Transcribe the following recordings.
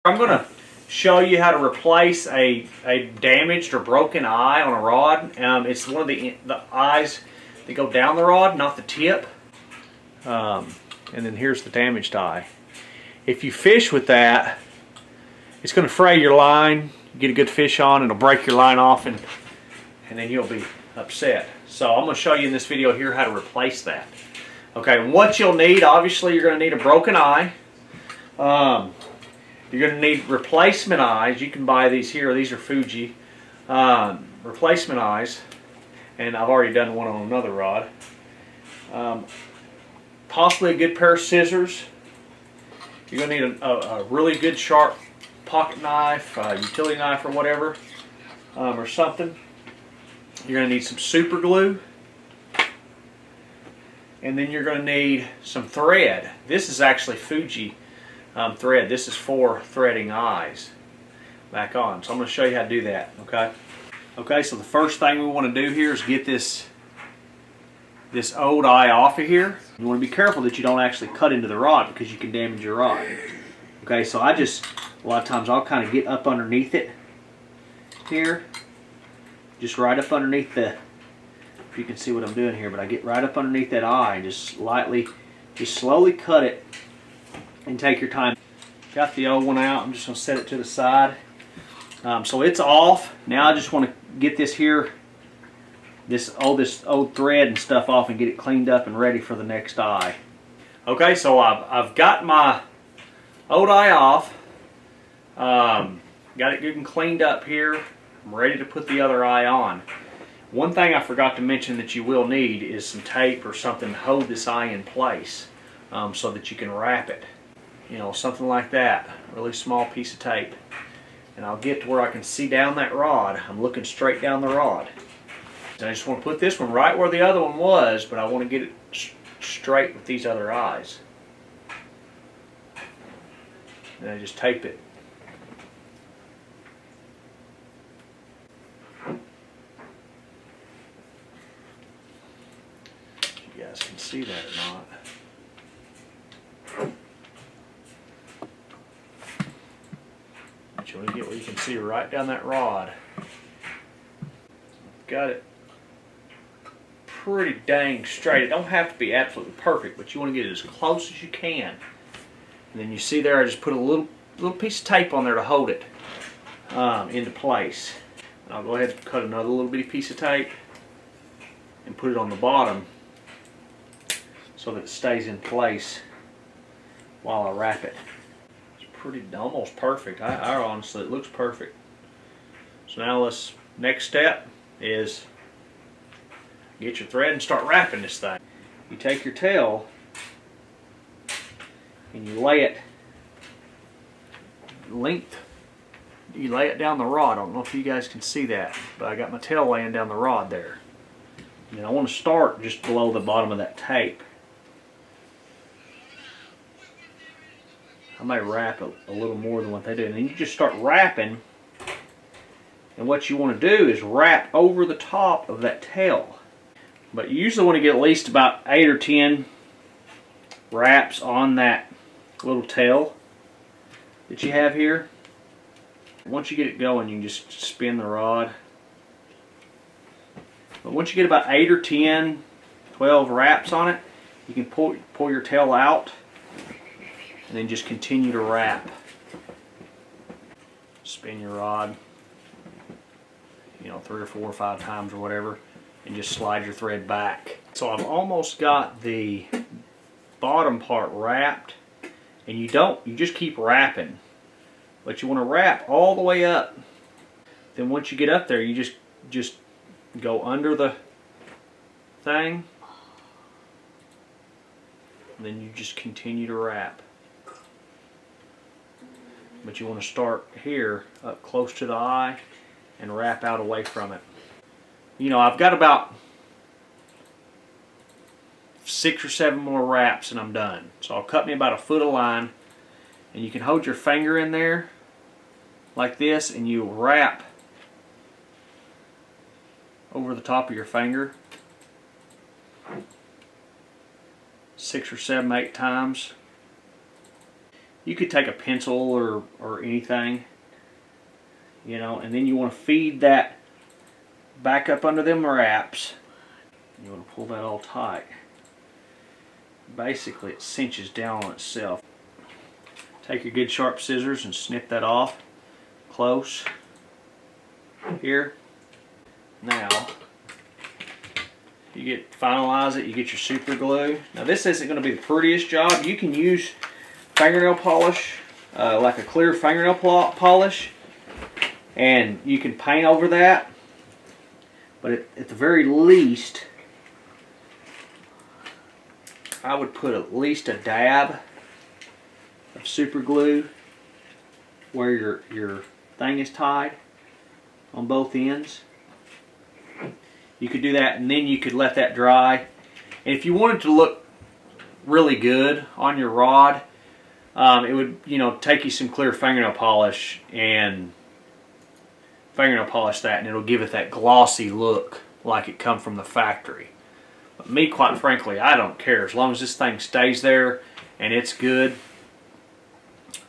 I'm going to show you how to replace a damaged or broken eye on a rod. It's one of the eyes that go down the rod, not the tip. And then here's the damaged eye. If you fish with that, it's going to fray your line. You get a good fish on, it'll break your line off, and then you'll be upset. So I'm going to show you in this video here how to replace that. Okay, and what you'll need, obviously you're going to need a broken eye. You're going to need replacement eyes. You can buy these here. These are Fuji replacement eyes, and I've already done one on another rod. Possibly a good pair of scissors. You're going to need a really good sharp pocket knife, utility knife, or whatever, or something. You're going to need some super glue, and then you're going to need some thread. This is actually Fuji thread. This is for threading eyes back on. So I'm going to show you how to do that. Okay, so the first thing we want to do here is get this old eye off of here. You want to be careful that you don't actually cut into the rod, because you can damage your rod. Okay, so a lot of times I'll kind of get up underneath it here, just right up underneath the, if you can see what I'm doing here, but I get right up underneath that eye and just slowly cut it. And take your time. Got the old one out. I'm just going to set it to the side. So it's off. Now I just want to get this here, this old thread and stuff off, and get it cleaned up and ready for the next eye. Okay, so I've got my old eye off. Got it good and cleaned up here. I'm ready to put the other eye on. One thing I forgot to mention that you will need is some tape or something to hold this eye in place, so that you can wrap it. You know, something like that, really small piece of tape. And I'll get to where I can see down that rod. I'm looking straight down the rod. And I just want to put this one right where the other one was, but I want to get it straight with these other eyes. And I just tape it. If you guys can see that or not. You want to get where you can see right down that rod. Got it pretty dang straight. It don't have to be absolutely perfect, but you want to get it as close as you can. And then you see there, I just put a little piece of tape on there to hold it into place. And I'll go ahead and cut another little bitty piece of tape and put it on the bottom so that it stays in place while I wrap it. Almost perfect. I honestly, it looks perfect. So now next step is get your thread and start wrapping this thing. You take your tail and you lay it you lay it down the rod. I don't know if you guys can see that, but I got my tail laying down the rod there. And I want to start just below the bottom of that tape. I may wrap a little more than what they do. And then you just start wrapping. And what you want to do is wrap over the top of that tail. But you usually want to get at least about 8 or 10 wraps on that little tail that you have here. Once you get it going, you can just spin the rod. But once you get about 8 or 10, 12 wraps on it, you can pull your tail out. And then just continue to wrap. Spin your rod, 3 or 4 or 5 times or whatever, and just slide your thread back. So I've almost got the bottom part wrapped, and you just keep wrapping. But you want to wrap all the way up. Then once you get up there, you just go under the thing, and then you just continue to wrap. But you want to start here, up close to the eye, and wrap out away from it. I've got about 6 or 7 more wraps and I'm done. So I'll cut me about 1 foot of line, and you can hold your finger in there like this, and you wrap over the top of your finger 6 or 7, 8 times. You could take a pencil or anything, you know, and then you want to feed that back up under them wraps. You want to pull that all tight. Basically, it cinches down on itself. Take your good sharp scissors and snip that off close here. Now, you finalize it, you get your super glue. Now this isn't going to be the prettiest job. You can use fingernail polish, like a clear fingernail polish, and you can paint over that. But at the very least, I would put at least a dab of super glue where your thing is tied on both ends. You could do that, and then you could let that dry. And if you wanted to look really good on your rod, it would, you know, take you some clear fingernail polish and fingernail polish that, and it'll give it that glossy look like it come from the factory. But me, quite frankly, I don't care. As long as this thing stays there and it's good,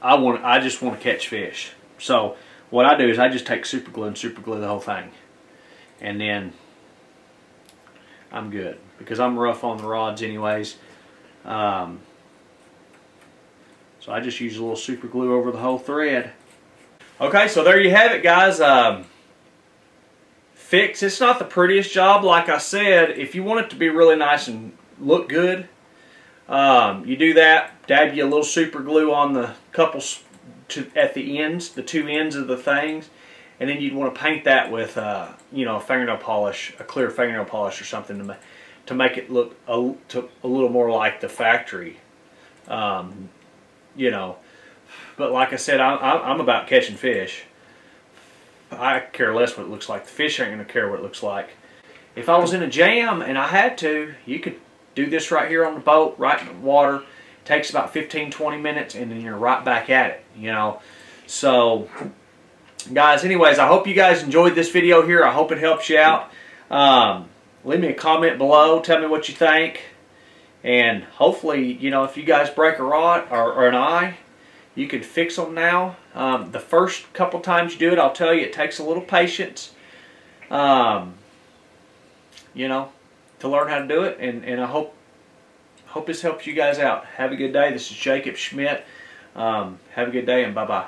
I just want to catch fish. So what I do is I just take super glue and super glue the whole thing, and then I'm good, because I'm rough on the rods anyways. So I just use a little super glue over the whole thread. Okay, so there you have it, guys. Fix. It's not the prettiest job, like I said. If you want it to be really nice and look good, you do that. Dab you a little super glue on the couples at the ends, the two ends of the things, and then you'd want to paint that with, you know, fingernail polish, a clear fingernail polish or something to make it look a little more like the factory. You know, but like I said, I'm about catching fish. I care less what it looks like. The fish ain't gonna care what it looks like. If I was in a jam and I had to, you could do this right here on the boat, right in the water. It takes about 15-20 minutes, and then you're right back at it, you know. So guys, anyways, I hope you guys enjoyed this video here. I hope it helps you out. Leave me a comment below, tell me what you think, and hopefully, you know, if you guys break a rod or an eye, you can fix them now. The first couple times you do it, I'll tell you, it takes a little patience, you know, to learn how to do it, and I hope this helps you guys out. Have a good day. This is Jacob Schmitt. Have a good day, and bye-bye.